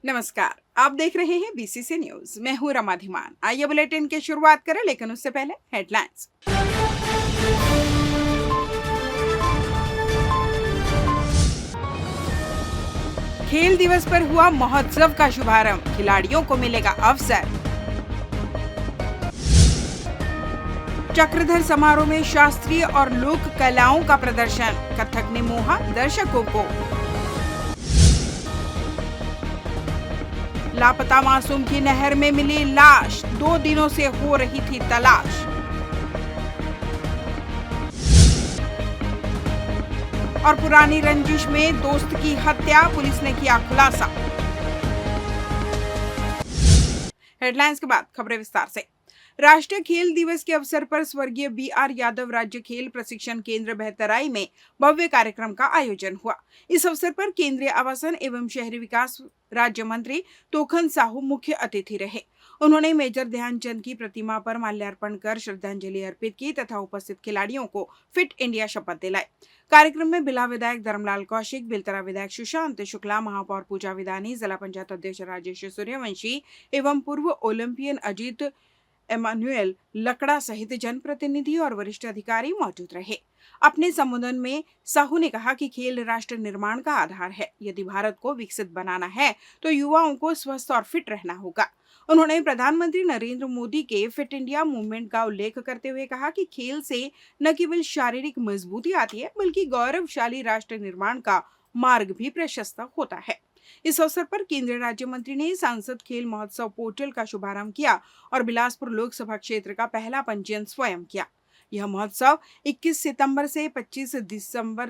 नमस्कार, आप देख रहे हैं बीसीसी न्यूज। मैं हूं रमा धीमान। आइए बुलेटिन की शुरुआत करें, लेकिन उससे पहले हेडलाइंस। खेल दिवस पर हुआ महोत्सव का शुभारंभ, खिलाड़ियों को मिलेगा अवसर। चक्रधर समारोह में शास्त्रीय और लोक कलाओं का प्रदर्शन, कथक ने मोहा दर्शकों को। लापता मासूम की नहर में मिली लाश, 2 दिनों से हो रही थी तलाश। और पुरानी रंजिश में दोस्त की हत्या, पुलिस ने किया खुलासा। हेडलाइंस के बाद खबरें विस्तार से। राष्ट्रीय खेल दिवस के अवसर पर स्वर्गीय BR यादव राज्य खेल प्रशिक्षण केंद्र बहतराई में भव्य कार्यक्रम का आयोजन हुआ। इस अवसर पर केंद्रीय आवासन एवं शहरी विकास राज्य मंत्री तोखन साहू मुख्य अतिथि रहे। उन्होंने मेजर ध्यानचंद की प्रतिमा पर माल्यार्पण कर श्रद्धांजलि अर्पित की तथा उपस्थित खिलाड़ियों को फिट इंडिया शपथ दिलाई। कार्यक्रम में बिल्हा विधायक धर्मलाल कौशिक, बेलतरा विधायक सुशांत शुक्ला, महापौर पूजा विदानी, जिला पंचायत अध्यक्ष राजेश सूर्यवंशी एवं पूर्व ओलंपियन अजीत एमानुएल लकड़ा सहित जनप्रतिनिधि और वरिष्ठ अधिकारी मौजूद रहे। अपने संबोधन में साहू ने कहा कि खेल राष्ट्र निर्माण का आधार है। यदि भारत को विकसित बनाना है तो युवाओं को स्वस्थ और फिट रहना होगा। उन्होंने प्रधानमंत्री नरेंद्र मोदी के फिट इंडिया मूवमेंट का उल्लेख करते हुए कहा कि खेल से न केवल शारीरिक मजबूती आती है, बल्कि गौरवशाली राष्ट्र निर्माण का मार्ग भी प्रशस्त होता है। इस अवसर पर केंद्रीय राज्य मंत्री ने सांसद खेल महोत्सव पोर्टल का शुभारंभ किया और बिलासपुर लोकसभा क्षेत्र का पहला पंजीयन स्वयं किया। यह महोत्सव 21 सितंबर से 25 दिसंबर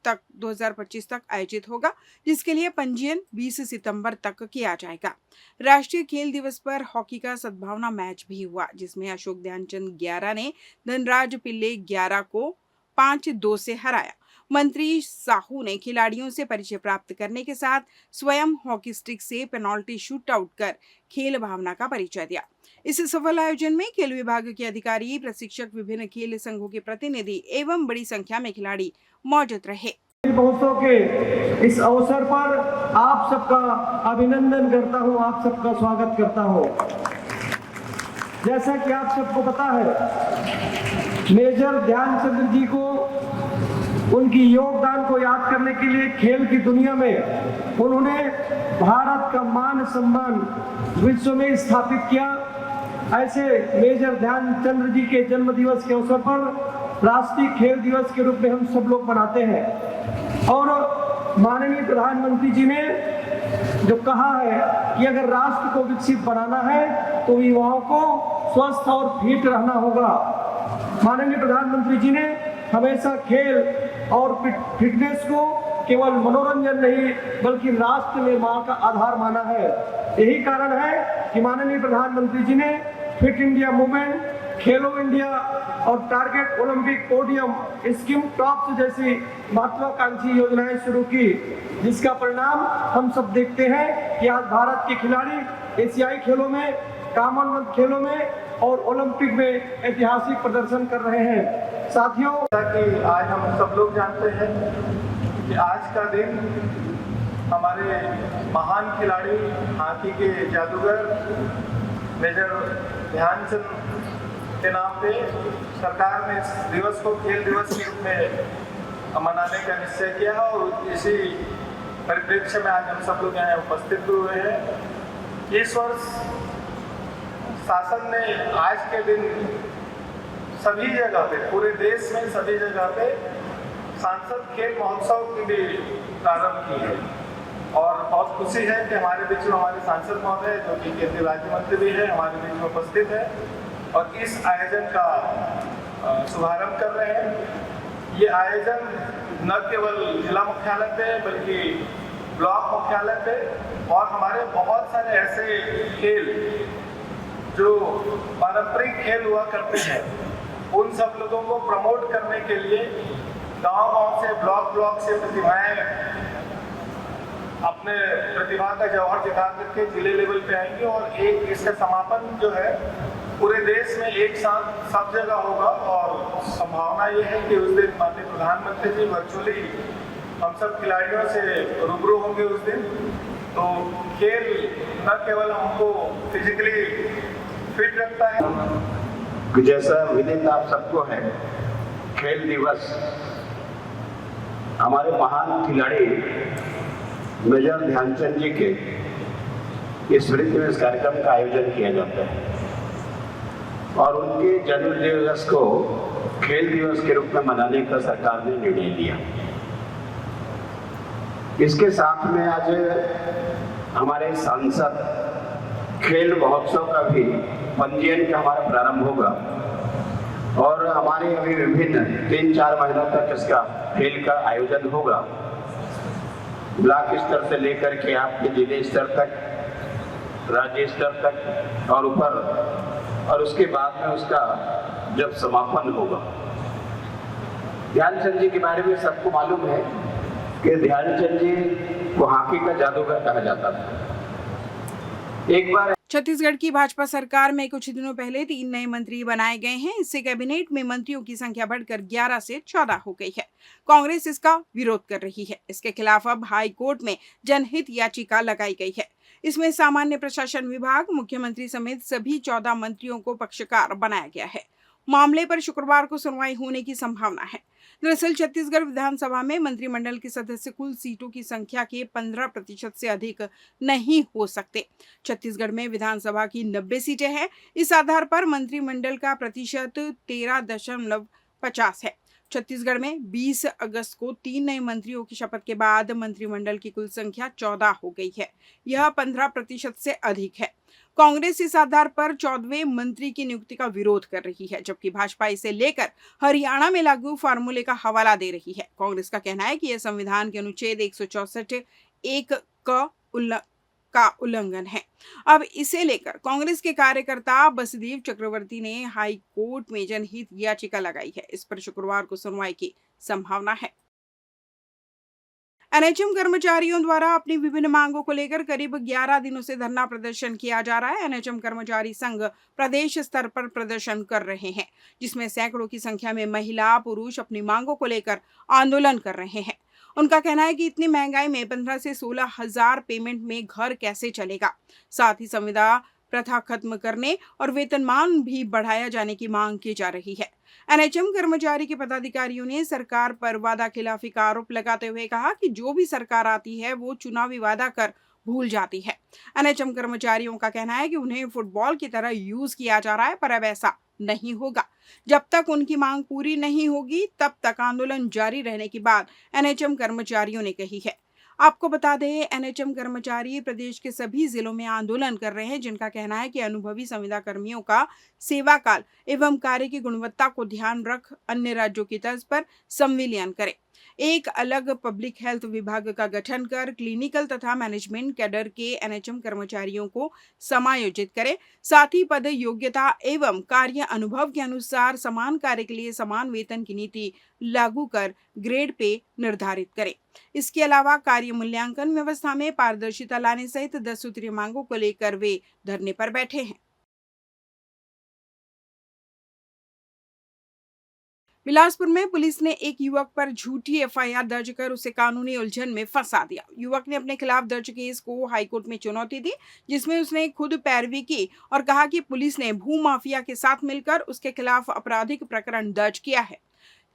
तक 2025 तक आयोजित होगा, जिसके लिए पंजीयन 20 सितंबर तक किया जाएगा। राष्ट्रीय खेल दिवस पर हॉकी का सद्भावना मैच भी हुआ, जिसमें अशोक ध्यानचंद 11 ने धनराज पिल्ले 11 को 5-2 से हराया। मंत्री साहू ने खिलाड़ियों से परिचय प्राप्त करने के साथ स्वयं हॉकी स्टिक से पेनल्टी शूट आउट कर खेल भावना का परिचय दिया। इस सफल आयोजन में खेल विभाग के अधिकारी, प्रशिक्षक, विभिन्न खेल संघों के प्रतिनिधि एवं बड़ी संख्या में खिलाड़ी मौजूद रहे। महोत्सव के इस अवसर पर आप सबका अभिनंदन करता हूं, आप सबका स्वागत करता हूं। जैसा कि आप सबको पता है, मेजर ध्यानचंद जी को उनकी योगदान को याद करने के लिए खेल की दुनिया में उन्होंने भारत का मान सम्मान विश्व में स्थापित किया। ऐसे मेजर ध्यानचंद जी के जन्म दिवस के अवसर पर राष्ट्रीय खेल दिवस के रूप में हम सब लोग मनाते हैं। और माननीय प्रधानमंत्री जी ने जो कहा है कि अगर राष्ट्र को विकसित बनाना है तो युवाओं को स्वस्थ और फिट रहना होगा। माननीय प्रधानमंत्री जी ने हमेशा खेल और फिटनेस को केवल मनोरंजन नहीं बल्कि राष्ट्र निर्माण का आधार माना है। यही कारण है कि माननीय प्रधानमंत्री जी ने फिट इंडिया मूवमेंट, खेलो इंडिया और target Olympic podium scheme tops जैसी महत्वाकांक्षी योजनाएं शुरू की, जिसका परिणाम हम सब देखते हैं कि आज भारत के खिलाड़ी एशियाई खेलों में, कॉमनवेल्थ खेलों में और ओलंपिक में ऐतिहासिक प्रदर्शन कर रहे हैं। साथियों, कि आज हम सब लोग जानते हैं कि आज का दिन हमारे महान खिलाड़ी, हॉकी के जादूगर मेजर ध्यानचंद के नाम पे सरकार ने इस दिवस को खेल दिवस के रूप में मनाने का निश्चय किया और इसी परिप्रेक्ष्य में आज हम सब लोग यहाँ उपस्थित हुए हैं। इस वर्ष शासन ने आज के दिन सभी जगह पे, पूरे देश में सभी जगह पे सांसद खेल महोत्सव की भी प्रारंभ की है और बहुत खुशी है कि हमारे बीच में हमारे सांसद महोदय, जो कि केंद्रीय राज्य मंत्री भी है, हमारे बीच में उपस्थित है और इस आयोजन का शुभारंभ कर रहे हैं। ये आयोजन न केवल जिला मुख्यालय पे बल्कि ब्लॉक मुख्यालय पे और हमारे बहुत सारे ऐसे खेल जो पारंपरिक खेल हुआ करते हैं, उन सब लोगों को प्रमोट करने के लिए गांव-गांव से, ब्लॉक से प्रतिभाएं अपने प्रतिभा का जौहर दिखा करके जिले लेवल पे आएंगे और एक इसका समापन जो है पूरे देश में एक साथ सब जगह होगा। और संभावना ये है कि उस दिन माननीय प्रधानमंत्री जी वर्चुअली हम सब खिलाड़ियों से रूबरू होंगे उस दिन तो खेल न केवल हमको फिजिकली फिट रखता है, जैसा विदित आप सबको है, खेल दिवस हमारे महान खिलाड़ी मेजर ध्यानचंद जी के स्मृति में इस कार्यक्रम का आयोजन किया जाता है और उनके जन्म दिवस को खेल दिवस के रूप में मनाने का सरकार ने निर्णय लिया। इसके साथ में आज हमारे सांसद खेल महोत्सव का भी पंजीयन का हमारा प्रारंभ होगा और हमारे अभी विभिन्न 3-4 महीनों तक इसका खेल का आयोजन होगा। ब्लॉक स्तर से लेकर के आपके जिले स्तर तक, राज्य स्तर तक और ऊपर, और उसके बाद में उसका जब समापन होगा। ध्यानचंद जी के बारे में सबको मालूम है कि ध्यानचंद जी को हॉकी का जादूगर कहा जाता था। एक बार छत्तीसगढ़ की भाजपा सरकार में कुछ दिनों पहले 3 नए मंत्री बनाए गए हैं। इससे कैबिनेट में मंत्रियों की संख्या बढ़कर 11 से 14 हो गई है। कांग्रेस इसका विरोध कर रही है। इसके खिलाफ अब हाई कोर्ट में जनहित याचिका लगाई गई है। इसमें सामान्य प्रशासन विभाग, मुख्यमंत्री समेत सभी 14 मंत्रियों को पक्षकार बनाया गया है। मामले पर शुक्रवार को सुनवाई होने की संभावना है। दरअसल छत्तीसगढ़ विधानसभा में मंत्रिमंडल के सदस्य कुल सीटों की संख्या के 15% से अधिक नहीं हो सकते। छत्तीसगढ़ में विधानसभा की 90 सीटें हैं। इस आधार पर मंत्रिमंडल का प्रतिशत 13.50 है। छत्तीसगढ़ में 20 अगस्त को 3 नए मंत्रियों की शपथ के बाद मंत्रिमंडल की कुल संख्या 14 हो गई है। यह 15% से अधिक है। कांग्रेस इस आधार पर 14वें मंत्री की नियुक्ति का विरोध कर रही है, जबकि भाजपा इसे लेकर हरियाणा में लागू फार्मूले का हवाला दे रही है। कांग्रेस का कहना है कि यह संविधान के अनुच्छेद 164(1) का उल्लंघन है। अब इसे लेकर कांग्रेस के कार्यकर्ता बसदेव चक्रवर्ती ने हाई कोर्ट में जनहित याचिका लगाई है। इस पर शुक्रवार को सुनवाई की संभावना है। एनएचएम कर्मचारियों द्वारा अपनी विभिन्न मांगों को लेकर करीब 11 दिनों से धरना प्रदर्शन किया जा रहा है। एनएचएम कर्मचारी संघ प्रदेश स्तर पर प्रदर्शन कर रहे हैं, जिसमें सैकड़ों की संख्या में महिला पुरुष अपनी मांगों को लेकर आंदोलन कर रहे हैं। उनका कहना है कि इतनी महंगाई में 15 से 16 हजार पेमेंट में घर कैसे चलेगा। साथ ही संविदा प्रथा खत्म करने और वेतनमान भी बढ़ाया जाने की मांग की जा रही है। एनएचएम कर्मचारी के पदाधिकारियों ने सरकार पर वादा खिलाफी का आरोप लगाते हुए कहा कि जो भी सरकार आती है वो चुनावी वादा कर भूल जाती है। एनएचएम कर्मचारियों का कहना है कि उन्हें फुटबॉल की तरह यूज किया जा रहा है, पर अब ऐसा नहीं होगा। जब तक उनकी मांग पूरी नहीं होगी तब तक आंदोलन जारी रहने की बात एनएचएम कर्मचारियों ने कही है। आपको बता दें, एनएचएम कर्मचारी प्रदेश के सभी जिलों में आंदोलन कर रहे हैं, जिनका कहना है कि अनुभवी संविदा कर्मियों का सेवा काल एवं कार्य की गुणवत्ता को ध्यान रख अन्य राज्यों की तर्ज पर संविलियन करें। एक अलग पब्लिक हेल्थ विभाग का गठन कर क्लिनिकल तथा मैनेजमेंट कैडर के एनएचएम कर्मचारियों को समायोजित करें। साथ ही पद योग्यता एवं कार्य अनुभव के अनुसार समान कार्य के लिए समान वेतन की नीति लागू कर ग्रेड पे निर्धारित करें। इसके अलावा कार्य मूल्यांकन व्यवस्था में पारदर्शिता लाने सहित 10 सूत्रीय मांगों को लेकर वे धरने पर बैठे हैं। बिलासपुर में पुलिस ने एक युवक पर झूठी एफआईआर दर्ज कर उसे कानूनी उलझन में फंसा दिया। युवक ने अपने खिलाफ दर्ज केस को हाईकोर्ट में चुनौती दी, जिसमें उसने खुद पैरवी की और कहा कि पुलिस ने भू माफिया के साथ मिलकर उसके खिलाफ आपराधिक प्रकरण दर्ज किया है।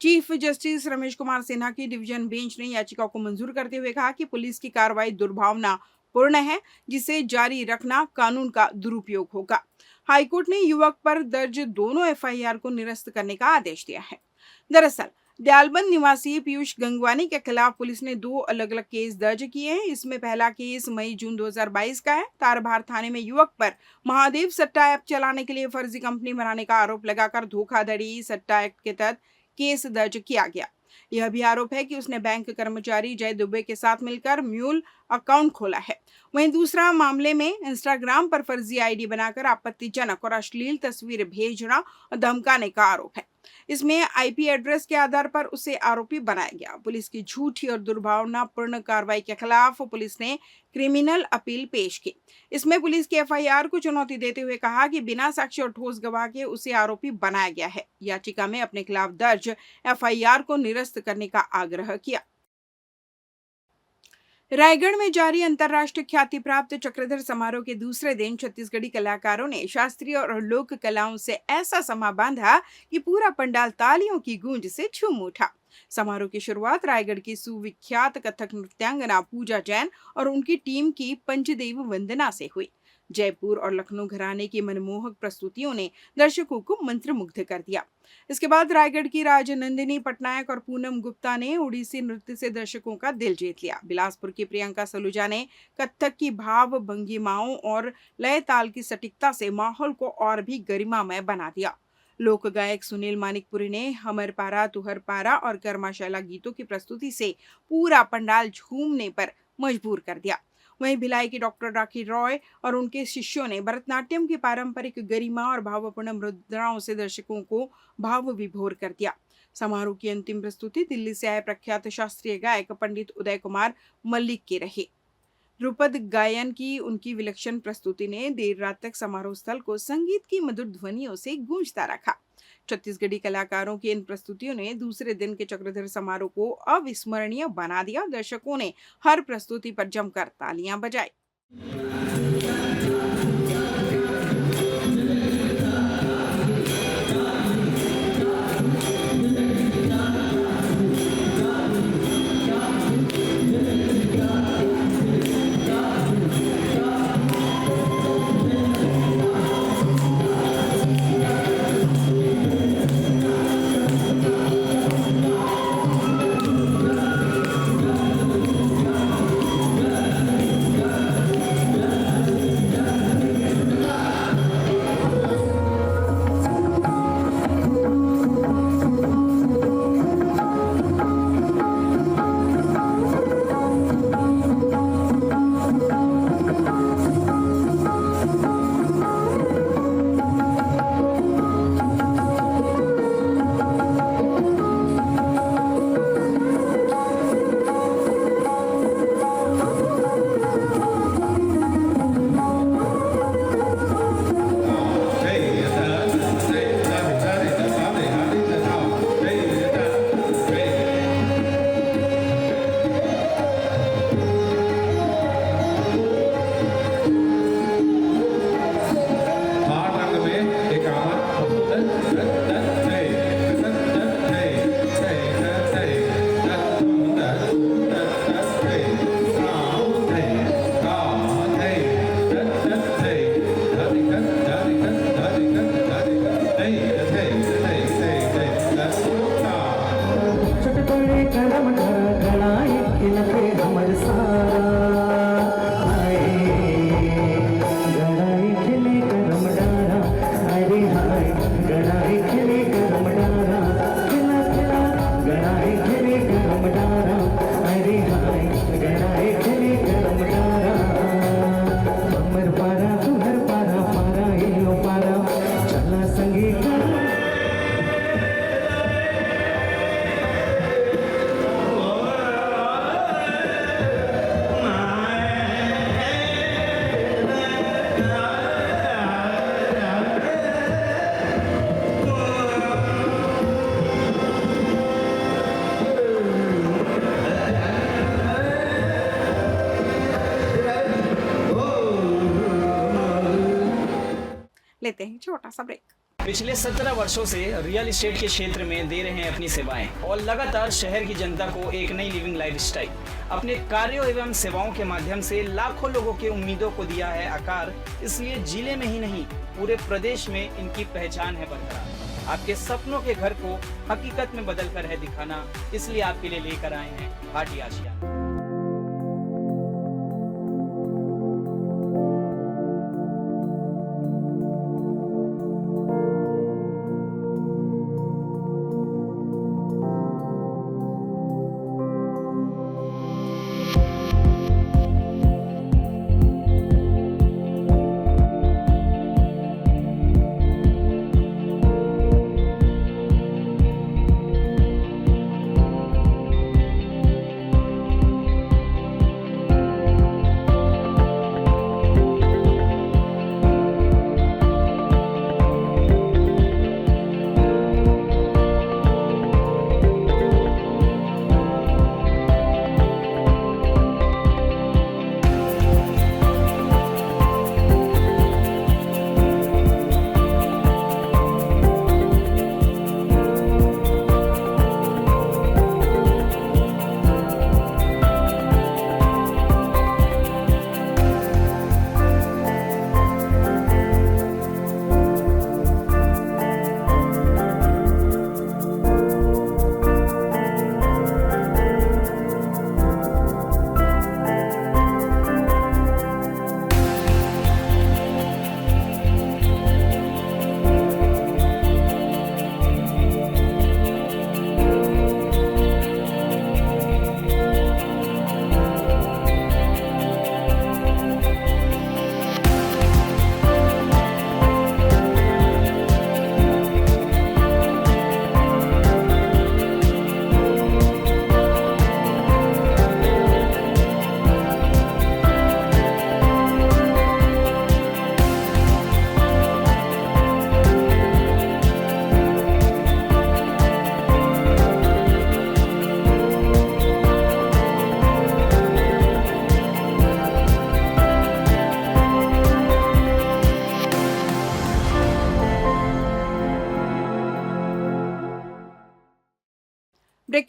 चीफ जस्टिस रमेश कुमार सिन्हा की डिवीजन बेंच ने याचिका को मंजूर करते हुए कहा कि पुलिस की कार्रवाई दुर्भावनापूर्ण है, जिसे जारी रखना कानून का दुरुपयोग होगा। हाईकोर्ट ने युवक पर दर्ज दोनों एफआईआर को निरस्त करने का आदेश दिया है। दरअसल दयालबंद निवासी पीयूष गंगवानी के खिलाफ पुलिस ने 2 अलग अलग केस दर्ज किए हैं। इसमें पहला केस मई-जून 2022 का है। तारबहार थाने में युवक पर महादेव सट्टा ऐप चलाने के लिए फर्जी कंपनी बनाने का आरोप लगाकर धोखाधड़ी सट्टा एक्ट के तहत केस दर्ज किया गया। यह भी आरोप है कि उसने बैंक कर्मचारी जय दुबे के साथ मिलकर म्यूल अकाउंट खोला है। वहीं दूसरा मामले में इंस्टाग्राम पर फर्जी आईडी बनाकर आपत्तिजनक और अश्लील तस्वीर भेजना और धमकाने का आरोप है। इसमें आईपी एड्रेस के आधार पर उसे आरोपी बनाया गया। पुलिस की झूठी और दुर्भावनापूर्ण कार्रवाई के खिलाफ पुलिस ने क्रिमिनल अपील पेश की। इसमें पुलिस की एफआईआर को चुनौती देते हुए कहा कि बिना साक्ष्य और ठोस गवाह के उसे आरोपी बनाया गया है। याचिका में अपने खिलाफ दर्ज एफआईआर को निरस्त करने का आग्रह किया। रायगढ़ में जारी अंतर्राष्ट्रीय ख्याति प्राप्त चक्रधर समारोह के दूसरे दिन छत्तीसगढ़ी कलाकारों ने शास्त्रीय और लोक कलाओं से ऐसा समा बांधा कि पूरा पंडाल तालियों की गूंज से झूम उठा। समारोह की शुरुआत रायगढ़ की सुविख्यात कथक नृत्यांगना पूजा जैन और उनकी टीम की पंचदेव वंदना से हुई। जयपुर और लखनऊ घराने की मनमोहक प्रस्तुतियों ने दर्शकों को मंत्रमुग्ध कर दिया। इसके बाद रायगढ़ की राजनंदिनी पटनायक और पूनम गुप्ता ने ओडिसी नृत्य से दर्शकों का दिल जीत लिया। बिलासपुर की प्रियंका सलूजा ने कथक की भाव भंगिमाओं और लय ताल की सटीकता से माहौल को और भी गरिमामय बना दिया। लोक गायक सुनील मानिकपुरी ने हमर पारा तुहर पारा और कर्माशैला गीतों की प्रस्तुति से पूरा पंडाल झूमने पर मजबूर कर दिया। वहीं भिलाई की डॉक्टर राखी रॉय और उनके शिष्यों ने भरतनाट्यम की पारंपरिक गरिमा और भावपूर्ण मुद्राओं से दर्शकों को भाव विभोर कर दिया। समारोह की अंतिम प्रस्तुति दिल्ली से आए प्रख्यात शास्त्रीय गायक पंडित उदय कुमार मल्लिक की रही। ध्रुपद गायन की उनकी विलक्षण प्रस्तुति ने देर रात तक समारोह स्थल को संगीत की मधुर ध्वनियों से गूंजता रखा। छत्तीसगढ़ी कलाकारों की इन प्रस्तुतियों ने दूसरे दिन के चक्रधर समारोह को अविस्मरणीय बना दिया। दर्शकों ने हर प्रस्तुति पर जमकर तालियां बजाई। लेते हैं छोटा सा ब्रेक। पिछले 17 वर्षों से रियल एस्टेट के क्षेत्र में दे रहे हैं अपनी सेवाएं और लगातार शहर की जनता को एक नई लिविंग लाइफस्टाइल। अपने कार्यों एवं सेवाओं के माध्यम से लाखों लोगों की उम्मीदों को दिया है आकार। इसलिए जिले में ही नहीं पूरे प्रदेश में इनकी पहचान है बरकरार। आपके सपनों के घर को हकीकत में बदल कर है दिखाना, इसलिए आपके लिए लेकर आए हैं भाटी आशिया।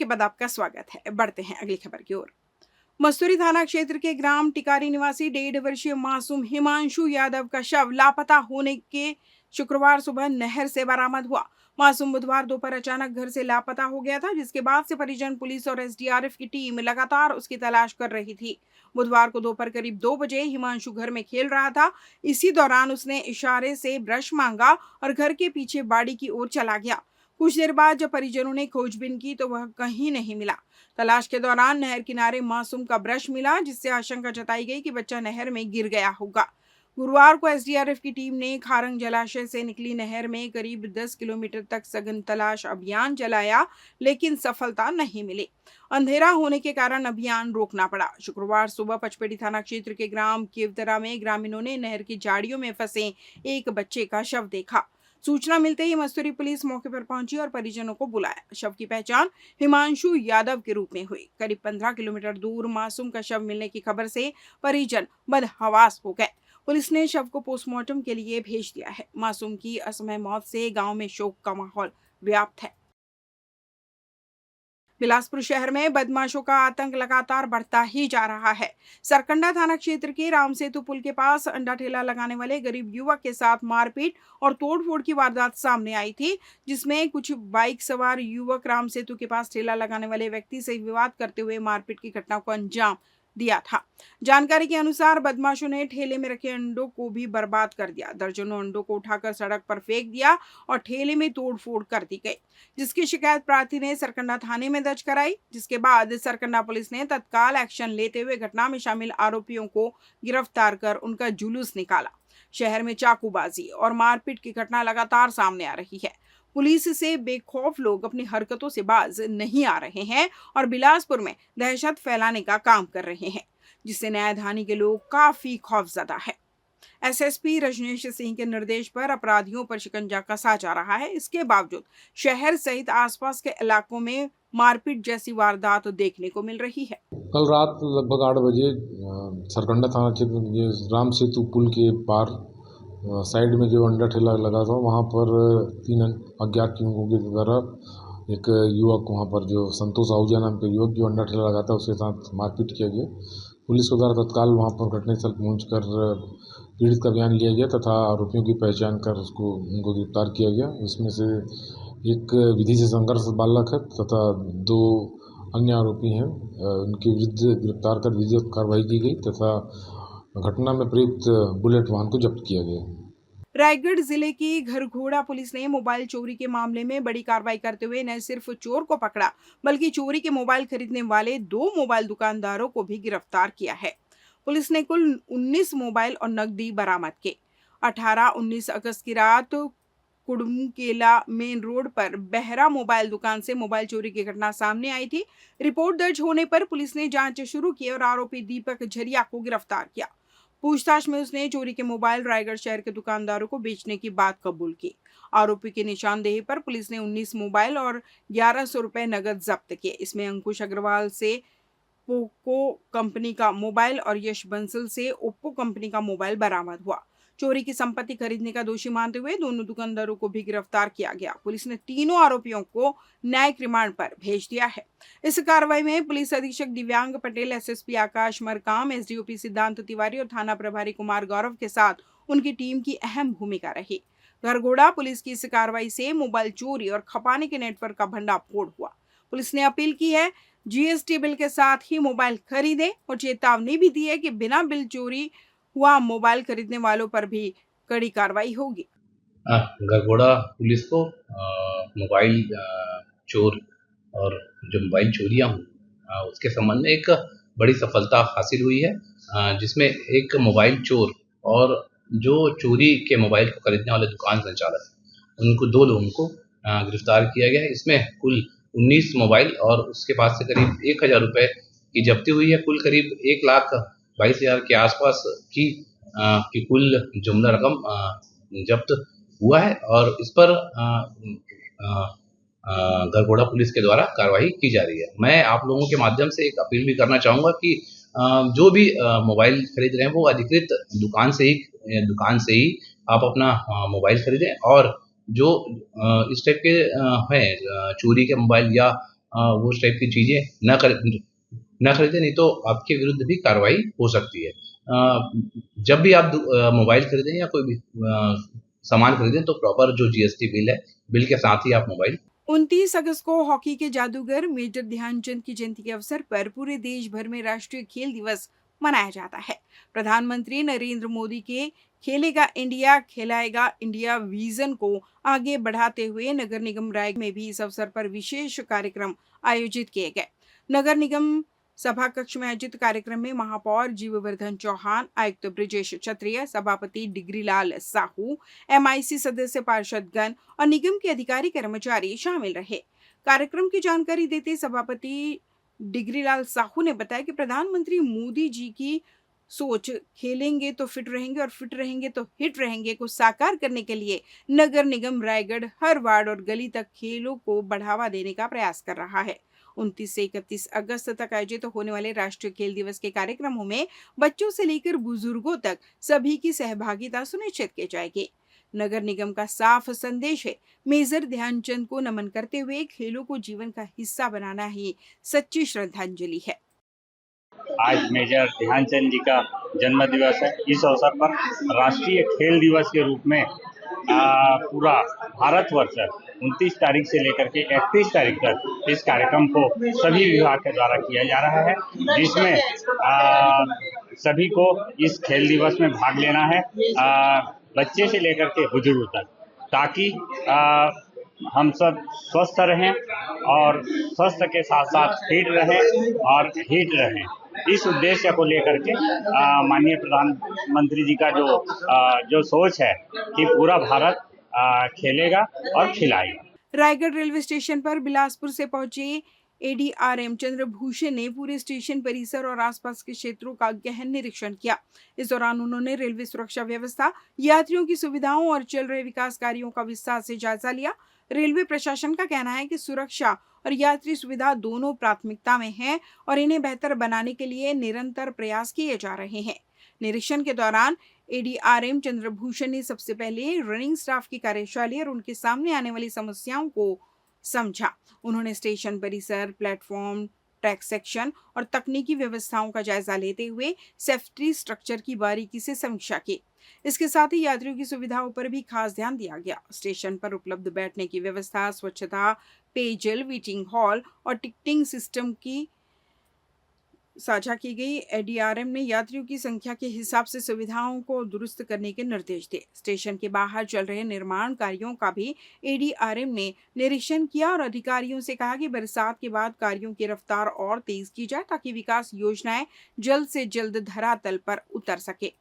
बाद आपका स्वागत है। बढ़ते हैं अगली खबर की ओर। मस्तूरी थाना क्षेत्र के ग्राम टिकारी निवासी 1.5 वर्षीय मासूम हिमांशु यादव का शव लापता होने के शुक्रवार सुबह नहर से बरामद हुआ। मासूम बुधवार दोपहर अचानक घर से लापता हो गया था, जिसके बाद से परिजन, पुलिस और एसडीआरएफ की टीम लगातार उसकी तलाश कर रही थी। बुधवार को दोपहर करीब 2 बजे हिमांशु घर में खेल रहा था। इसी दौरान उसने इशारे से ब्रश मांगा और घर के पीछे बाड़ी की ओर चला गया। कुछ देर बाद जब परिजनों ने खोजबीन की तो वह कहीं नहीं मिला। तलाश के दौरान नहर किनारे मासूम का ब्रश मिला, जिससे आशंका जताई गई कि बच्चा नहर में गिर गया होगा। गुरुवार को एसडीआरएफ की टीम ने खारंग जलाशय से निकली नहर में करीब 10 किलोमीटर तक सघन तलाश अभियान चलाया, लेकिन सफलता नहीं मिली। अंधेरा होने के कारण अभियान रोकना पड़ा। शुक्रवार सुबह पचपेड़ी थाना क्षेत्र के ग्राम केवतरा में ग्रामीणों ने नहर की झाड़ियों में फंसे एक बच्चे का शव देखा। सूचना मिलते ही मस्तूरी पुलिस मौके पर पहुंची और परिजनों को बुलाया। शव की पहचान हिमांशु यादव के रूप में हुई। करीब 15 किलोमीटर दूर मासूम का शव मिलने की खबर से परिजन बदहवास हो गए। पुलिस ने शव को पोस्टमार्टम के लिए भेज दिया है। मासूम की असमय मौत से गांव में शोक का माहौल व्याप्त है। बिलासपुर शहर में बदमाशों का आतंक लगातार बढ़ता ही जा रहा है। सरकंडा थाना क्षेत्र के राम सेतु पुल के पास अंडा ठेला लगाने वाले गरीब युवक के साथ मारपीट और तोड़फोड़ की वारदात सामने आई थी, जिसमें कुछ बाइक सवार युवक राम सेतु के पास ठेला लगाने वाले व्यक्ति से विवाद करते हुए मारपीट की घटना को अंजाम दिया था। जानकारी के अनुसार बदमाशों ने ठेले में रखे अंडों को भी बर्बाद कर दिया। दर्जनों अंडों को उठाकर सड़क पर फेंक दिया और ठेले में तोड़फोड़ कर दी गई, जिसकी शिकायत प्रार्थी ने सरकंडा थाने में दर्ज कराई। जिसके बाद सरकंडा पुलिस ने तत्काल एक्शन लेते हुए घटना में शामिल आरोपियों को गिरफ्तार कर उनका जुलूस निकाला। शहर में चाकूबाजी और मारपीट की घटना लगातार सामने आ रही है। पुलिस से बेखौफ लोग अपनी हरकतों से बाज नहीं आ रहे हैं और बिलासपुर में दहशत फैलाने का काम कर रहे हैं, जिससे न्यायधानी के लोग काफी खौफजदा है। एसएसपी रजनीश सिंह के निर्देश पर अपराधियों पर शिकंजा कसा जा रहा है। इसके बावजूद शहर सहित आसपास के इलाकों में मारपीट जैसी वारदात देखने को मिल रही है। कल रात लगभग 8 बजे सरकंडा थाना क्षेत्र के राम सेतु पुल के पार साइड में जो अंडा ठेला लगा था, वहाँ पर 3 अज्ञात युवकों के द्वारा एक युवक, वहाँ पर जो संतोष आहूजा नाम के युवक जो अंडा ठेला लगाता है, उसके साथ मारपीट किया गया। पुलिस के द्वारा तत्काल वहाँ पर घटनास्थल पहुँचकर पीड़ित का बयान लिया गया तथा आरोपियों की पहचान कर उनको गिरफ्तार किया गया। इसमें से एक विधि से संघर्ष बालक है तथा 2 अन्य आरोपी हैं। उनके विरुद्ध गिरफ्तार कर विधिवत कार्रवाई की गई तथा घटना में प्रयुक्त बुलेट वाहन को जब्त किया गया। रायगढ़ जिले की घरघोड़ा पुलिस ने मोबाइल चोरी के मामले में बड़ी कार्रवाई करते हुए न सिर्फ चोर को पकड़ा, बल्कि चोरी के मोबाइल खरीदने वाले 2 मोबाइल दुकानदारों को भी गिरफ्तार किया है। पुलिस ने कुल 19 मोबाइल और नकदी बरामद किए। 18-19 अगस्त की रात कुड़मकेला मेन रोड पर बहरा मोबाइल दुकान से मोबाइल चोरी की घटना सामने आई थी। रिपोर्ट दर्ज होने पर पुलिस ने जांच शुरू की और आरोपी दीपक झरिया को गिरफ्तार किया। पूछताछ में उसने चोरी के मोबाइल रायगढ़ शहर के दुकानदारों को बेचने की बात कबूल की। आरोपी की निशानदेही पर पुलिस ने 19 मोबाइल और 1100 रुपए नगद जब्त किए। इसमें अंकुश अग्रवाल से पोको कंपनी का मोबाइल और यश बंसल से ओप्पो कंपनी का मोबाइल बरामद हुआ। चोरी की संपत्ति खरीदने का दोषी मानते हुए दोनों दुकानदारों को भी गिरफ्तार किया गया। पुलिस ने तीनों आरोपियों को न्यायिक रिमांड पर भेज दिया है। इस कार्रवाई में पुलिस अधीक्षक दिव्यांग पटेल, एसएसपी आकाश मरकाम, एसडीओपी सिद्धांत तिवारी और थाना प्रभारी कुमार गौरव के साथ उनकी टीम की अहम भूमिका रही। घरघोड़ा पुलिस की इस कार्रवाई से मोबाइल चोरी और खपाने के नेटवर्क का भंडाफोड़ हुआ। पुलिस ने अपील की है जीएसटी बिल के साथ ही मोबाइल खरीदें और चेतावनी भी दी है कि बिना बिल चोरी हुआ मोबाइल खरीदने वालों पर भी कड़ी कार्रवाई होगी। घरघोड़ा पुलिस को मोबाइल चोर और जो मोबाइल चोरियां हुई उसके संबंध में एक बड़ी सफलता हासिल हुई है, जिसमें एक मोबाइल चोर और जो चोरी के मोबाइल को खरीदने वाले दुकान संचालक, उनको 2 लोगों को गिरफ्तार किया गया है। इसमें कुल 19 मोबाइल और उसके पास से करीब 1000 रुपये की जब्ती हुई है। कुल करीब 1,22,000 के आसपास की कुल जुमला रकम जब्त हुआ है और इस पर घरघोड़ा पुलिस के द्वारा कार्रवाई की जा रही है। मैं आप लोगों के माध्यम से एक अपील भी करना चाहूँगा कि जो भी मोबाइल खरीद रहे हैं वो अधिकृत दुकान से ही आप अपना मोबाइल खरीदें और जो इस टाइप के हैं चोरी के मोबाइल या वो उस टाइप की चीज़ें न खरीदें, नहीं तो आपके विरुद्ध भी कार्रवाई हो सकती है। जब भी आप मोबाइल खरीदें या कोई भी सामान खरीदें तो प्रॉपर जो जीएसटी बिल है, बिल के साथ ही आप मोबाइल 29 अगस्त को हॉकी के जादूगर मेजर ध्यानचंद की जयंती के अवसर पर पूरे देश भर में राष्ट्रीय खेल दिवस मनाया जाता है। प्रधानमंत्री नरेंद्र मोदी के खेलेगा इंडिया खिलाएगा इंडिया विजन को आगे बढ़ाते हुए नगर निगम रायगढ़ में भी इस अवसर पर विशेष कार्यक्रम आयोजित किए गए। नगर निगम सभा कक्ष में आयोजित कार्यक्रम में महापौर जीववर्धन चौहान, आयुक्त ब्रिजेश क्षत्रिय, सभापति डिग्रीलाल साहू, एमआईसी सदस्य पार्षदगण और निगम के अधिकारी कर्मचारी शामिल रहे। कार्यक्रम की जानकारी देते सभापति डिग्रीलाल साहू ने बताया कि प्रधानमंत्री मोदी जी की सोच खेलेंगे तो फिट रहेंगे और फिट रहेंगे तो हिट रहेंगे को साकार करने के लिए नगर निगम रायगढ़ हर वार्ड और गली तक खेलों को बढ़ावा देने का प्रयास कर रहा है। 29 से 31 अगस्त तक आयोजित होने वाले राष्ट्रीय खेल दिवस के कार्यक्रमों में बच्चों से लेकर बुजुर्गों तक सभी की सहभागिता सुनिश्चित की जाएगी। नगर निगम का साफ संदेश है, मेजर ध्यानचंद को नमन करते हुए खेलों को जीवन का हिस्सा बनाना ही सच्ची श्रद्धांजलि है। आज मेजर ध्यानचंद जी का जन्म दिवस है। इस अवसर पर राष्ट्रीय खेल दिवस के रूप में पूरा भारतवर्ष 29 तारीख से लेकर के 31 तारीख तक इस कार्यक्रम को सभी विभाग के द्वारा किया जा रहा है, जिसमें सभी को इस खेल दिवस में भाग लेना है, बच्चे से लेकर के बुजुर्ग तक, ताकि हम सब स्वस्थ रहें और स्वस्थ के साथ साथ फिट रहें और हिट रहें। इस उद्देश्य को लेकर के माननीय प्रधानमंत्री जी का जो सोच है कि पूरा भारत खेलेगा और खिलाएगा। रायगढ़ रेलवे स्टेशन पर बिलासपुर से पहुंचे एडीआरएम चंद्रभूषण ने पूरे स्टेशन परिसर और आसपास के क्षेत्रों का गहन निरीक्षण किया। इस दौरान उन्होंने रेलवे सुरक्षा व्यवस्था, यात्रियों की सुविधाओं और चल रहे विकास कार्यों का विस्तार से जायजा लिया। रेलवे प्रशासन का कहना है कि सुरक्षा और यात्री सुविधा दोनों प्राथमिकता में है और इन्हें बेहतर बनाने के लिए निरंतर प्रयास किए जा रहे हैं। निरीक्षण के दौरान एडीआरएम चंद्रभूषण ने सबसे पहले रनिंग स्टाफ की कार्यशैली और उनके सामने आने वाली समस्याओं को समझा। उन्होंने स्टेशन परिसर, प्लेटफॉर्म, ट्रैक सेक्शन और तकनीकी व्यवस्थाओं का जायजा लेते हुए सेफ्टी स्ट्रक्चर की बारीकी से समीक्षा की। इसके साथ ही यात्रियों की सुविधाओं पर भी खास ध्यान दिया गया। स्टेशन पर उपलब्ध बैठने की व्यवस्था, स्वच्छता, पेयजल, वेटिंग हॉल और टिकटिंग सिस्टम की साझा की गई। एडीआरएम ने यात्रियों की संख्या के हिसाब से सुविधाओं को दुरुस्त करने के निर्देश दिए। स्टेशन के बाहर चल रहे निर्माण कार्यों का भी एडीआरएम ने निरीक्षण किया और अधिकारियों से कहा कि बरसात के बाद कार्यों की रफ्तार और तेज की जाए ताकि विकास योजनाएं जल्द से जल्द धरातल पर उतर सके।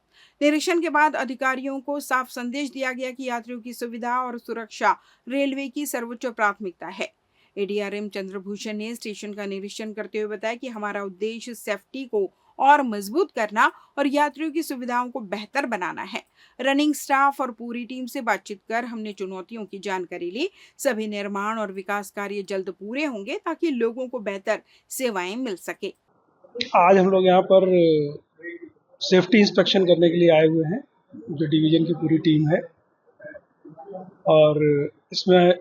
निरीक्षण के बाद अधिकारियों को साफ संदेश दिया गया कि यात्रियों की सुविधा और सुरक्षा रेलवे की सर्वोच्च प्राथमिकता है। एडीआरएम चंद्रभूषण ने स्टेशन का निरीक्षण करते हुए बताया कि हमारा उद्देश्य सेफ्टी को और मजबूत करना और यात्रियों की सुविधाओं को बेहतर बनाना है। रनिंग स्टाफ और पूरी टीम से बातचीत कर हमने चुनौतियों की जानकारी ली। सभी निर्माण और विकास कार्य जल्द पूरे होंगे ताकि लोगों को बेहतर सेवाएं मिल सके। आज हम लोग यहाँ पर सेफ्टी इंस्पेक्शन करने के लिए आए हुए हैं, जो डिवीजन की पूरी टीम है, और इसमें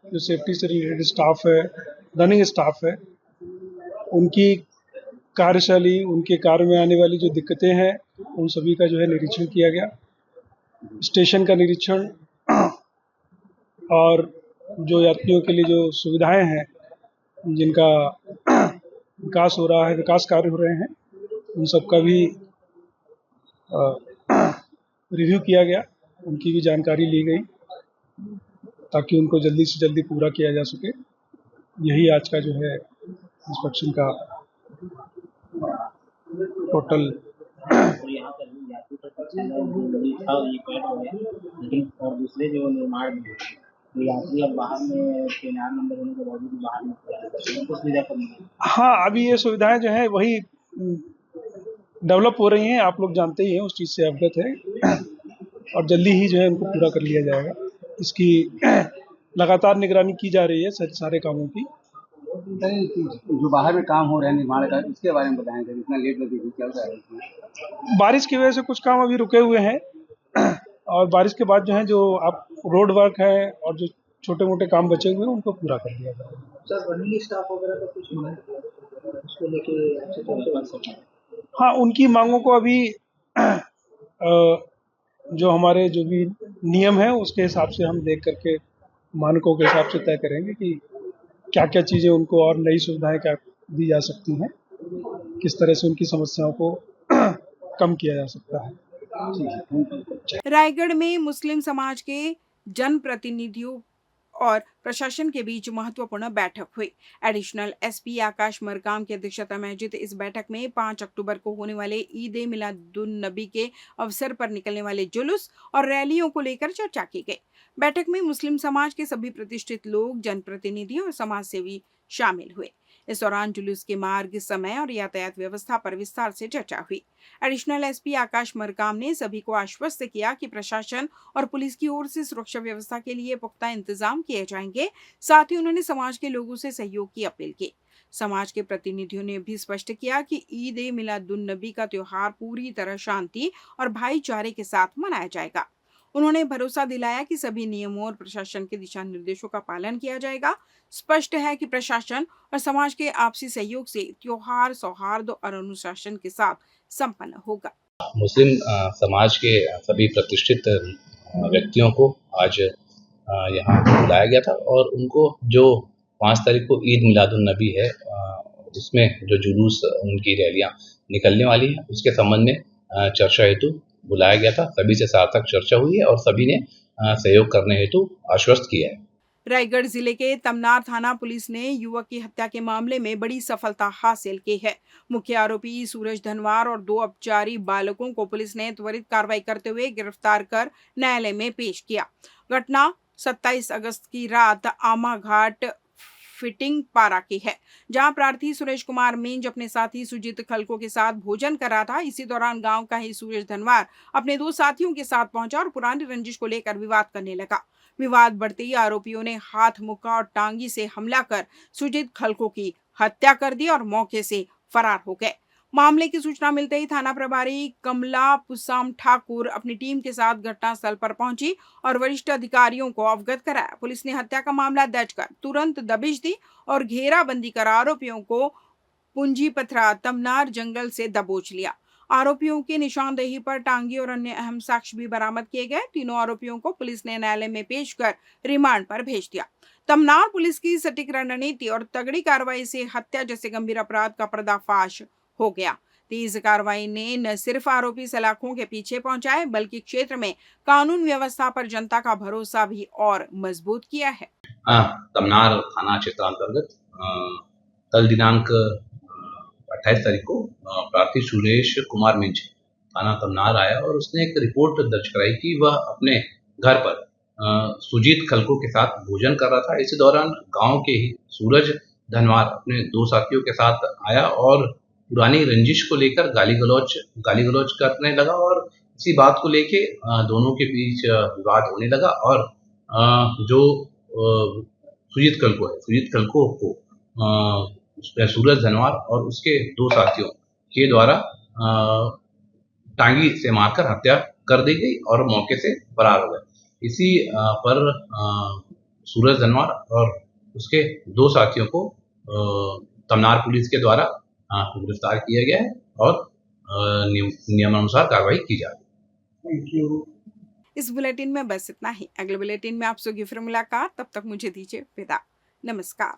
जो सेफ्टी से रिलेटेड स्टाफ है, रनिंग स्टाफ है, उनकी कार्यशैली, उनके कार्य में आने वाली जो दिक्कतें हैं, उन सभी का जो है निरीक्षण किया गया। स्टेशन का निरीक्षण और जो यात्रियों के लिए जो सुविधाएं हैं, जिनका विकास हो रहा है, विकास कार्य हो रहे हैं, उन सब का भी रिव्यू किया गया, उनकी भी जानकारी ली गई ताकि उनको जल्दी से जल्दी पूरा किया जा सके। यही आज का जो है इंस्पेक्शन का टोटल। और दूसरे जो निर्माण में यात्री अब बाहर में PNR नंबर होने के बावजूद बाहर में कुछ सुविधा कम है। हाँ, अभी ये सुविधाएं जो है वही डेवलप हो रही हैं, आप लोग जानते ही हैं, उस चीज़ से अवगत है, और जल्दी ही जो है उनको पूरा कर लिया जाएगा। इसकी लगातार निगरानी की जा रही है सारे कामों की। जो बाहर में काम हो रहा है निर्माण का, इसके बारे में बताएं, इतना लेट लगी क्या हो रहा है? बारिश की वजह से कुछ काम अभी रुके हुए हैं, और बारिश के बाद जो है जो आप रोड वर्क है और जो छोटे मोटे काम बचे हुए हैं उनको पूरा कर लिया जाएगा। सर रनिंग स्टाफ वगैरह का कुछ मांग उसको लेके अच्छी तरह से बात सकते हैं। हाँ, उनकी मांगों को अभी जो हमारे जो भी नियम है उसके हिसाब से हम देख करके मानकों के हिसाब से तय करेंगे कि क्या क्या चीज़ें उनको और नई सुविधाएं क्या दी जा सकती हैं, किस तरह से उनकी समस्याओं को कम किया जा सकता है। रायगढ़ में मुस्लिम समाज के जनप्रतिनिधियों और प्रशासन के बीच महत्वपूर्ण बैठक हुई। एडिशनल एसपी आकाश मरकाम की अध्यक्षता में आयोजित इस बैठक में 5 अक्टूबर को होने वाले ईद ए मिलादुन नबी के अवसर पर निकलने वाले जुलूस और रैलियों को लेकर चर्चा की गई। बैठक में मुस्लिम समाज के सभी प्रतिष्ठित लोग, जनप्रतिनिधि और समाज सेवी शामिल हुए। इस दौरान जुलूस के मार्ग, समय और यातायात व्यवस्था पर विस्तार से चर्चा हुई। एडिशनल एसपी आकाश मरकाम ने सभी को आश्वस्त किया कि प्रशासन और पुलिस की ओर से सुरक्षा व्यवस्था के लिए पुख्ता इंतजाम किए जाएंगे। साथ ही उन्होंने समाज के लोगों से सहयोग की अपील की। समाज के प्रतिनिधियों ने भी स्पष्ट किया कि ईद ए मिलादुन नबी का त्योहार पूरी तरह शांति और भाईचारे के साथ मनाया जाएगा। उन्होंने भरोसा दिलाया कि सभी नियमों और प्रशासन के दिशा निर्देशों का पालन किया जाएगा। स्पष्ट है कि प्रशासन और समाज के आपसी सहयोग से त्योहार सौहार्द और अनुशासन के साथ संपन्न होगा। मुस्लिम समाज के सभी प्रतिष्ठित व्यक्तियों को आज यहाँ बुलाया गया था और उनको जो 5 तारीख को ईद मिलादुन नबी है उसमें जो जुलूस उनकी रैलियाँ निकलने वाली हैं उसके संबंध में चर्चा हेतु बुलाया गया था। सभी से सार्थक चर्चा हुई है और सभी ने सहयोग करने हेतु आश्वस्त किया है। रायगढ़ जिले के तमनार थाना पुलिस ने युवक की हत्या के मामले में बड़ी सफलता हासिल की है। मुख्य आरोपी सूरज धनवार और 2 अपचारी बालकों को पुलिस ने त्वरित कार्रवाई करते हुए गिरफ्तार कर न्यायालय में पेश किया। घटना 27 अगस्त की रात आमा घाट फिटिंग पारा की है, जहां प्रार्थी सुरेश कुमार मिंज अपने साथी सुजीत खलको के साथ भोजन कर रहा था। इसी दौरान गांव का ही सूरज धनवार अपने 2 साथियों के साथ पहुंचा और पुरानी रंजिश को लेकर विवाद करने लगा। विवाद बढ़ते ही आरोपियों ने हाथ, मुक्का और टांगी से हमला कर सुजीत खलको की हत्या कर दी और मौके से फरार हो गए। मामले की सूचना मिलते ही थाना प्रभारी कमला पुसाम ठाकुर अपनी टीम के साथ घटनास्थल पर पहुंची और वरिष्ठ अधिकारियों को अवगत कराया। पुलिस ने हत्या का मामला दर्ज कर तुरंत दबिश दी और घेराबंदी कर आरोपियों को पुंजी पथरा तमनार जंगल से दबोच लिया। आरोपियों की निशानदेही पर टांगी और अन्य अहम साक्ष्य भी बरामद किए गए। तीनों आरोपियों को पुलिस ने न्यायालय में पेश कर रिमांड पर भेज दिया। तमनार पुलिस की सटीक रणनीति और तगड़ी कार्रवाई से हत्या जैसे गंभीर अपराध का पर्दाफाश हो गया। तेज कार्रवाई ने न सिर्फ आरोपी सलाखों के पीछे पहुंचाए बल्कि क्षेत्र में कानून व्यवस्था पर जनता का भरोसा भी और मजबूत किया है। तमनार थाना क्षेत्र अंतर्गत कल दिनांक 28 तारीख को प्रार्थी सुरेश कुमार मिंज थाना तमनार आया और उसने एक रिपोर्ट दर्ज कराई कि वह अपने घर पर सुजीत खलको के साथ भोजन कर रहा था। इसी दौरान गांव के ही सूरज धनवार अपने 2 साथियों के साथ आया और पुरानी रंजिश को लेकर गाली गलौज करने लगा और इसी बात को लेके दोनों के बीच विवाद होने लगा और जो सुजीत खलको को सूरज धनवार और उसके 2 साथियों के द्वारा टांगी से मारकर हत्या कर दी गई और मौके से फरार हो गए। इसी पर सूरज धनवार और उसके 2 साथियों को तमनार पुलिस के द्वारा गिरफ्तार किया गया है और नियमानुसार कार्रवाई की जा रही है। इस बुलेटिन में बस इतना ही। अगले बुलेटिन में आपसे फिर मुलाकात, तब तक मुझे दीजिए विदा। नमस्कार।